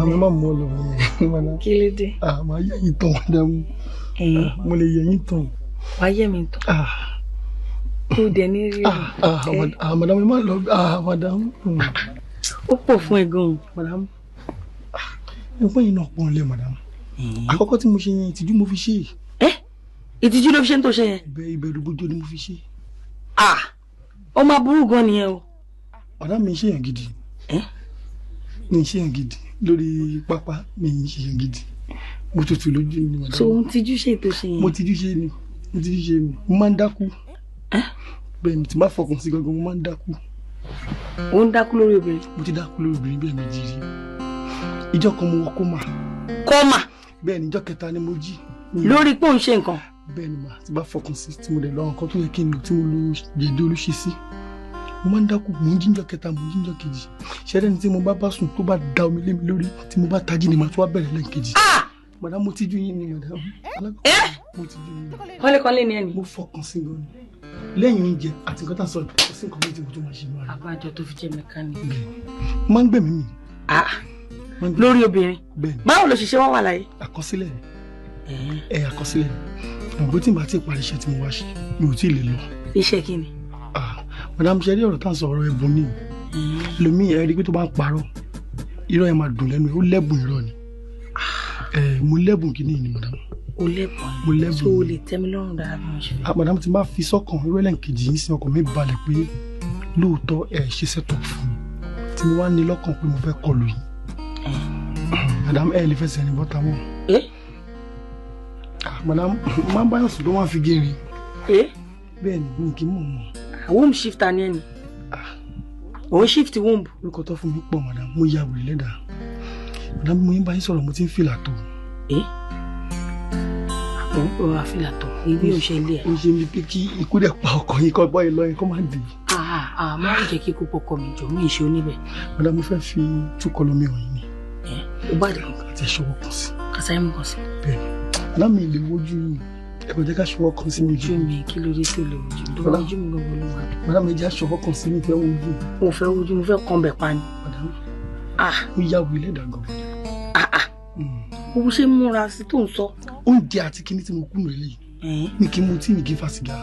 mi máa mú ọ lọ yẹn. Kí ló dé? Máa yẹ yín tán madam. Mo lè yẹ yín tán. Wàá yẹ mi tán. Kó dẹ̀ ní rí o. Madam mi máa lọ madam. Ó pọ̀ fún ẹ gan-an. Madam. Ẹ̀gbọ́n yìí náà pọ̀ nílé madam. Àkọ́kọ́ tí mo ṣe yẹn ìtìjú mo fi ṣe. Ìtìjú ló fi ṣe ń tó ṣe yẹn? Ìbẹ̀rù bójú ni mo fi ṣe. Ó máa burú gan nìyẹn o. Madam mi ṣe yàn gidi. Mi ṣe yàn gidi lórí pápá mi ṣe yàn gidi. Mo tutù lójú ni madam. So ohun tíjú ṣe tó ṣe yẹn? Mo tíjú ṣe ni. Mo máa ń dákú. Bẹ́ẹ̀ ni tí máa fọkàn sí gangan mo máa ń dákú. Ó ń dákú lórí obìnrin? Mo ti dákú lórí obìnrin bẹ́ẹ̀ méjì rí. Ìjọ́ kan mo wọ kómà. Kómà? Bẹ́ẹ̀ ni ìjọ́ kẹta ni mo jí. Lórí pé ò ń ṣe nǹkan? Bẹ́ẹ̀ ni mà tí bá fọkàn sí tí mo dẹ̀ lọ nǹkan tó yẹ kí n lò tí mo lo jẹ̀dí olúṣe sí. Mo máa ń dákú mò ń jíjọ́ kẹta mò ń jíjọ́ kejì. Ṣẹ́rẹ́ ni tí mo bá sùn tó bá da omi lé mi lórí tí mo bá tají ni màá tún wá bẹ̀rẹ̀ lẹ́ẹ̀kejì. Madam mo tijú yín ni madam. Mo tijú yín. Kọ́lékọ́lé ni ẹni? Mo fọkàn sí gan ni. Lẹ́yìn oúnjẹ àti nǹkan tá a sọ kò sí nǹkan méjì tó máa ṣe máa rí. Àbájọ tó fi jẹ́ mẹkáníìkì. Máa ń gbẹ̀mí mi. Lórí obìnrin? Bẹ́ẹ̀ni. Báwo ló ṣiṣẹ́ wọ́n wà láyé? Àkọsílẹ̀ ni. Àkọsílẹ̀ ni. Àbó tí n bá ti parí iṣẹ́ tí mo wá ṣe mi ò tí ì lè lọ. Iṣẹ́ kí ni? Madam ṣe rí ọ̀rọ̀ tá à ń sọ ọ̀rọ̀ ẹ̀bùn ni. Lomi ẹ̀rí pé tó bá ń parọ́ irọ́ yẹn máa dùn lẹ́nu ó lẹ́bùn irọ́ ni. Mo lẹ́bùn kìíní ni madam. O lẹ́bùn? Mo lẹ́bùn. So o lè tẹ́ mi lọ́rùn dára bí mo ṣe fẹ́. Madam ti máa fi sọ́kàn irú ẹlẹ́nkejì yín sí ọkàn mi balẹ̀ pé lóòótọ́ ṣe sẹ́tọ̀ fún mi tí mo wá ní lọ́kàn pé mo fẹ́ kọlù yín. Madam lè fẹsẹ̀ ní bọ́tà mọ́. Madam máa ń báyọ̀ sùn tó máa fi gírin. Bẹ́ẹ̀ ni mi kì í mọ̀ mọ́. Womb shifter ni ẹni. Òun shift womb. Orúkọ tó fún mi pọ̀ madam mo ya wèrè lẹ́dà. Madam mo yín bá yín sọ̀rọ̀ mo ti ń fìlà tó. Òun ò àfìlà tó ibi ò ṣe ilé ẹ̀. Ó ṣe ní pé kí ikú dẹ̀ pa ọkọ yín kọ́ bọ́ yín lọ́yìn kó má dì. Má jẹ́ kí ikú pọkọ mi jọ mí ìṣe oníbẹ̀. Madam mo fẹ́ fi túkọ̀ lómi ọ̀yìn ni. Ó bá dé. Àti ẹ̀ṣọ́wọ́ kan sí. Kàsáyé mú kan sí. Bẹ́ẹ̀ni. Madam mi lè wojú yín. Ẹ kò jẹ́ ká ṣọwọ́ kan sí mi jù. Ojú mi kí ló dé tó lè wojú? Tó bá ojú mi gbogbo ló wà. Madam mi jẹ́ aṣọwọ́ kan sí mi fẹ́ wojú. Mo fẹ́ wojú mo fẹ́ kan bẹ̀ pa ni. Madam mo ya wèrè lẹ́dà gan. Mo ṣe múra sí tó ń sọ. Oúnjẹ àti kíní tí mo kùnà eléyìí. Mi kì í mu tí mi kì í fa sìgá.